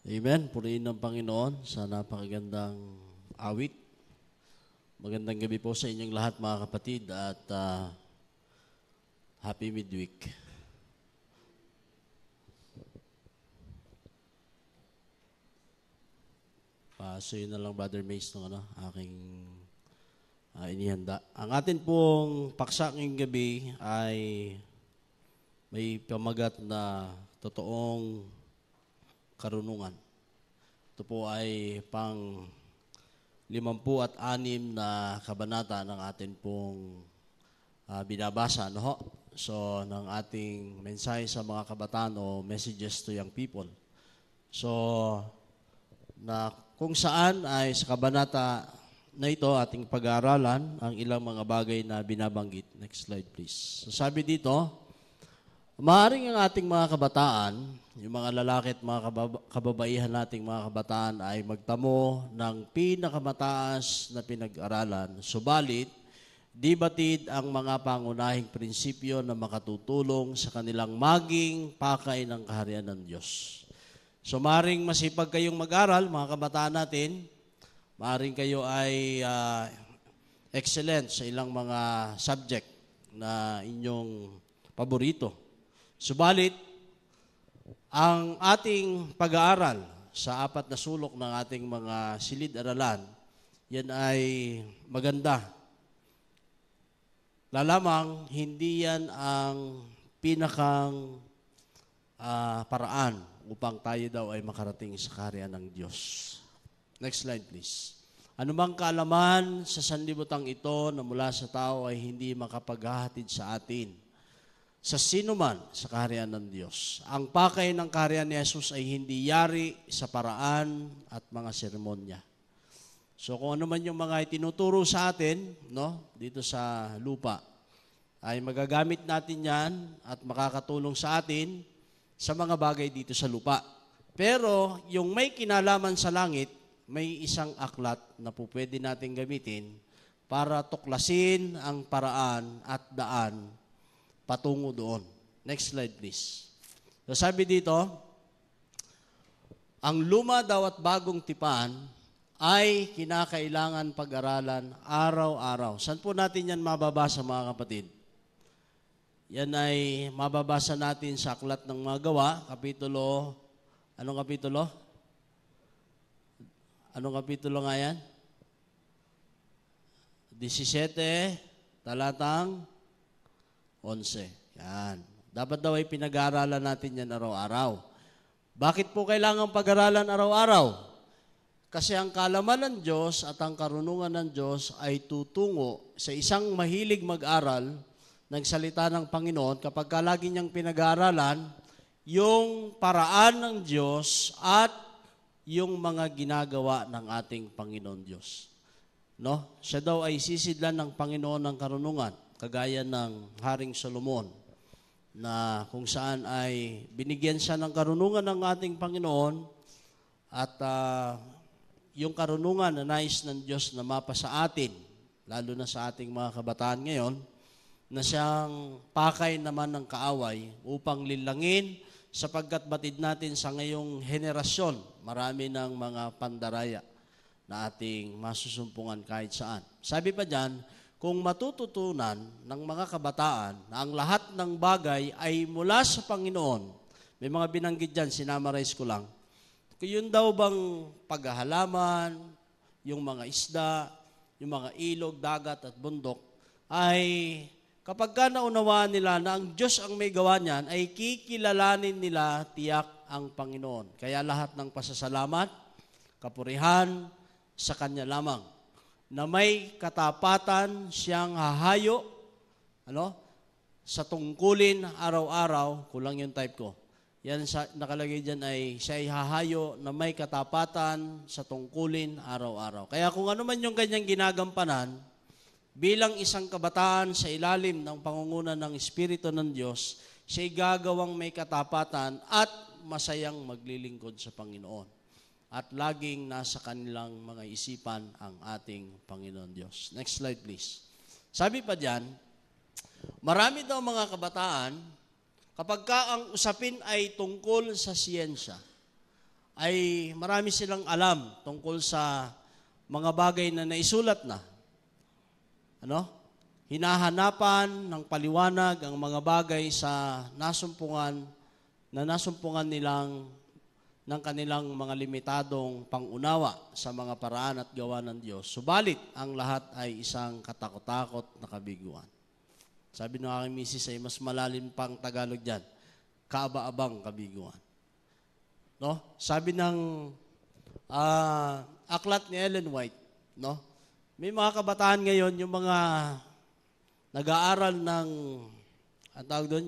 Amen. Purihin ng Panginoon sa napakagandang awit. Magandang gabi po sa inyong lahat mga kapatid at happy midweek. So yun na lang Brother Mace ng aking inihanda. Ang atin pong paksa ngayong gabi ay may pamagat na totoong karunungan. Ito po ay pang 56 na kabanata ng atin pong binabasa. No? So, ng ating mensahe sa mga kabataan o messages to young people. So, na kung saan ay sa kabanata na ito ating pag-aaralan ang ilang mga bagay na binabanggit. Next slide please. So, sabi dito, maaaring ang ating mga kabataan, yung mga lalaki at mga kababaihan nating mga kabataan ay magtamo ng pinakamataas na pinag-aralan. Subalit, di batid ang mga pangunahing prinsipyo na makatutulong sa kanilang maging pakay ng kaharian ng Diyos. So, maaaring masipag kayong mag-aral, mga kabataan natin, maaaring kayo ay excellent sa ilang mga subject na inyong paborito. Subalit, ang ating pag-aaral sa 4 na sulok ng ating mga silid-aralan, yan ay maganda. Lalamang, hindi yan ang pinakang paraan upang tayo daw ay makarating sa kaharian ng Diyos. Next slide please. Anumang kaalaman sa sanlibutan ito na mula sa tao ay hindi makapaghahatid sa atin sa sino man sa kaharian ng Diyos. Ang pakay ng kaharian ni Jesus ay hindi yari sa paraan at mga seremonya. So kung ano man yung mga itinuturo sa atin, no, dito sa lupa, ay magagamit natin yan at makakatulong sa atin sa mga bagay dito sa lupa. Pero yung may kinalaman sa langit, may isang aklat na po pwede natin gamitin para tuklasin ang paraan at daan patungo doon. Next slide please. So sabi dito, ang luma daw at bagong tipan ay kinakailangan pag-aralan araw-araw. Saan po natin yan mababasa mga kapatid? Yan ay mababasa natin sa Aklat ng Mga Gawa, kapitulo, anong kapitulo? Anong kapitulo nga yan? 17, talatang 11. Yan. Dapat daw ay pinag-aaralan natin yan araw-araw. Bakit po kailangan pag-aralan araw-araw? Kasi ang kaalaman ng Diyos at ang karunungan ng Diyos ay tutungo sa isang mahilig mag-aral ng salita ng Panginoon kapag lagi niyang pinag-aaralan yung paraan ng Diyos at yung mga ginagawa ng ating Panginoon Diyos. No? Siya daw ay sisidlan ng Panginoon ng karunungan, kagaya ng Haring Solomon, na kung saan ay binigyan siya ng karunungan ng ating Panginoon at yung karunungan na nais ng Diyos na mapa sa atin, lalo na sa ating mga kabataan ngayon, na siyang pakay naman ng kaaway upang lilangin sapagkat batid natin sa ngayong henerasyon, marami ng mga pandaraya na ating masusumpungan kahit saan. Sabi pa dyan, kung matututunan ng mga kabataan na ang lahat ng bagay ay mula sa Panginoon, may mga binanggit dyan, sinamarize ko lang, yun daw bang paghahalaman, yung mga isda, yung mga ilog, dagat at bundok, ay kapag ka naunawaan nila na ang Diyos ang may gawa niyan, ay kikilalanin nila tiyak ang Panginoon. Kaya lahat ng pasasalamat, kapurihan, sa Kanya lamang, na may katapatan siyang hahayo, sa tungkulin araw-araw, kulang yung type ko. Yan nakalagay dyan ay siya ay hahayo na may katapatan sa tungkulin araw-araw. Kaya kung ano man yung kanyang ginagampanan, bilang isang kabataan sa ilalim ng pangunguna ng Espiritu ng Diyos, siya'y gagawang may katapatan at masayang maglilingkod sa Panginoon. At laging nasa kanilang mga isipan ang ating Panginoon Diyos. Next slide please. Sabi pa diyan, marami daw mga kabataan, kapag ka ang usapin ay tungkol sa siyensya, ay marami silang alam tungkol sa mga bagay na naisulat na. Hinahanapan ng paliwanag ang mga bagay sa nasumpungan nilang ng kanilang mga limitadong pangunawa sa mga paraan at gawa ng Diyos. Subalit, ang lahat ay isang katakot-takot na kabiguan. Sabi ng aking misis ay mas malalim pang Tagalog dyan, kaaba-abang kabiguan. Sabi ng aklat ni Ellen White, may mga kabataan ngayon, yung mga nag-aaral ng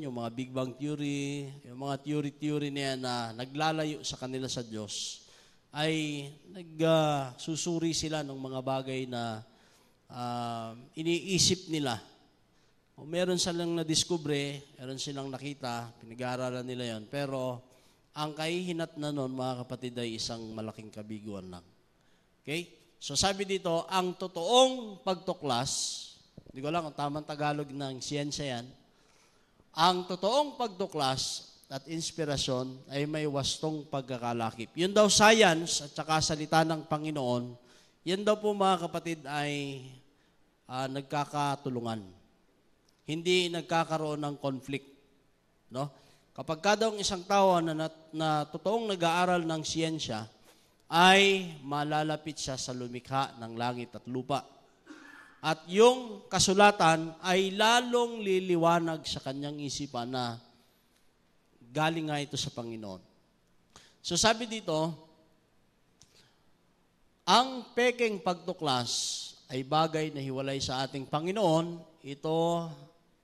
yung mga Big Bang Theory, yung mga theory na yan na naglalayo sa kanila sa Diyos, ay nagsusuri sila ng mga bagay na iniisip nila. O meron silang nadiskubre, meron silang nakita, pinag-aaralan nila yon. Pero ang kahihinat na nun, mga kapatid, ay isang malaking kabiguan lang. Okay? So sabi dito, ang totoong pagtuklas, hindi ko lang kung tamang Tagalog ng siyensya yan, ang totoong pagtuklas at inspirasyon ay may wastong pagkakalakip. Yun daw science at saka salita ng Panginoon, yan daw po mga kapatid ay nagkakatulungan. Hindi nagkakaroon ng conflict. Kapag kadang isang tao na totoong nag-aaral ng siyensya, ay malalapit siya sa lumikha ng langit at lupa. At yung kasulatan ay lalong liliwanag sa kanyang isipan na galing nga ito sa Panginoon. So sabi dito, ang pekeng pagtuklas ay bagay na hiwalay sa ating Panginoon, ito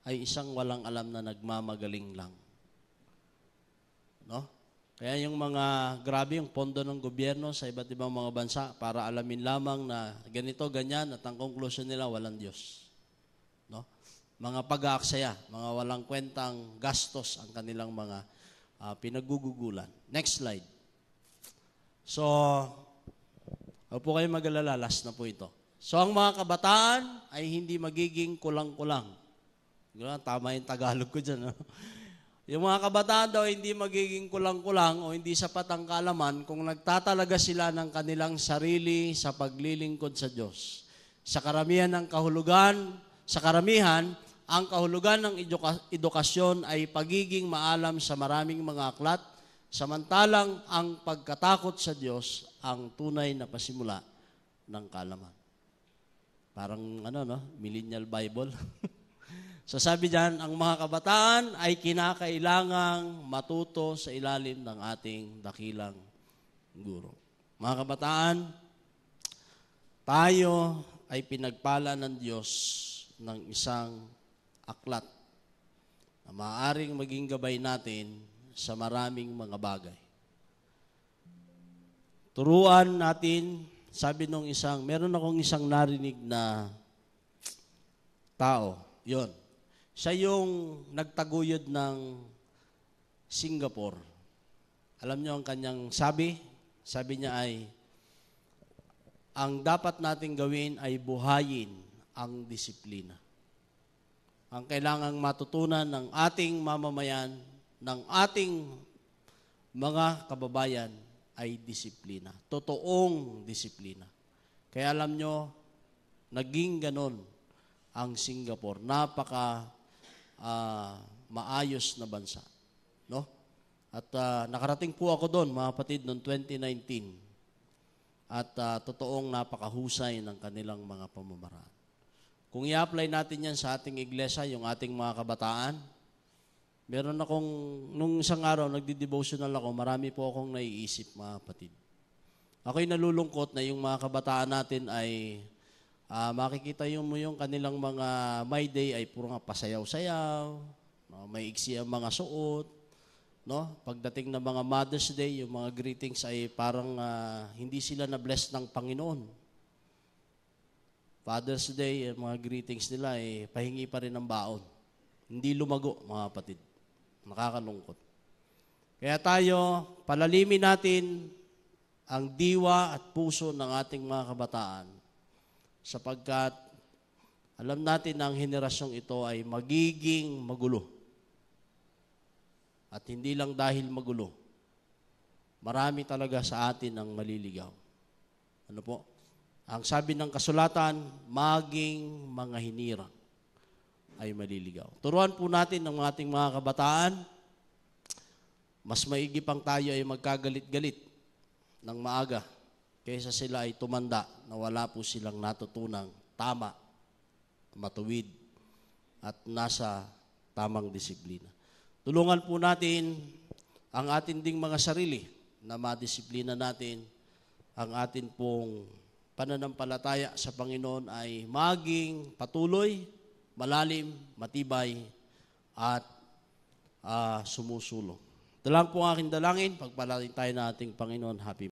ay isang walang alam na nagmamagaling lang. Kaya yung grabe yung pondo ng gobyerno sa iba't ibang mga bansa para alamin lamang na ganito, ganyan, at ang conclusion nila, walang Diyos. Mga pag-aaksaya, mga walang kwentang gastos ang kanilang mga pinagugugulan. Next slide. So, huwag po kayo mag-alala, last na po ito. So, ang mga kabataan ay hindi magiging kulang-kulang. Tama yung Tagalog ko dyan. Yung mga kabataan daw hindi magiging kulang-kulang o hindi sapat ang kaalaman kung nagtatalaga sila ng kanilang sarili sa paglilingkod sa Diyos. Sa karamihan, ang kahulugan ng edukasyon ay pagiging maalam sa maraming mga aklat, samantalang ang pagkatakot sa Diyos ang tunay na pasimula ng kaalaman. Parang Millennial Bible. So sabi diyan, ang mga kabataan ay kinakailangang matuto sa ilalim ng ating dakilang guro. Mga kabataan, tayo ay pinagpala ng Diyos ng isang aklat na maaaring maging gabay natin sa maraming mga bagay. Turuan natin, sabi nung meron akong isang narinig na tao, yon. Siya yung nagtaguyod ng Singapore. Alam niyo ang kanyang sabi? Sabi niya ay, ang dapat nating gawin ay buhayin ang disiplina. Ang kailangang matutunan ng ating mamamayan, ng ating mga kababayan ay disiplina. Totoong disiplina. Kaya alam niyo, naging ganon ang Singapore. Maayos na bansa. At nakarating po ako doon, mga kapatid, noong 2019. At totoong napakahusay ng kanilang mga pamamaraan. Kung i-apply natin yan sa ating iglesia, yung ating mga kabataan, meron akong, nung isang araw, nagdi-devotional ako, marami po akong naiisip, mga kapatid. Ako'y nalulungkot na yung mga kabataan natin ay makikita mo yung kanilang mga My Day ay puro nga pasayaw-sayaw, may iksi ang mga suot, Pagdating ng mga Mother's Day, yung mga greetings ay parang hindi sila na-bless ng Panginoon. Father's Day, yung mga greetings nila ay pahingi pa rin ng baon. Hindi lumago, mga kapatid. Nakakalungkot. Kaya tayo, palalimin natin ang diwa at puso ng ating mga kabataan sapagkat alam natin na ang henerasyong ito ay magiging magulo. At hindi lang dahil magulo, marami talaga sa atin ang maliligaw. Ano po? Ang sabi ng kasulatan, maging mga hinirang ay maliligaw. Turuan po natin ng ating mga kabataan, mas maigi pang tayo ay magkagalit-galit ng maaga kaysa sila ay tumanda na wala po silang natutunang tama, matuwid, at nasa tamang disiplina. Tulungan po natin ang atin ding mga sarili na madisiplina natin ang atin pong pananampalataya sa Panginoon ay maging patuloy, malalim, matibay, at sumusulong. Ito lang po ang aking dalangin. Pagpalain tayo na ating Panginoon. Happy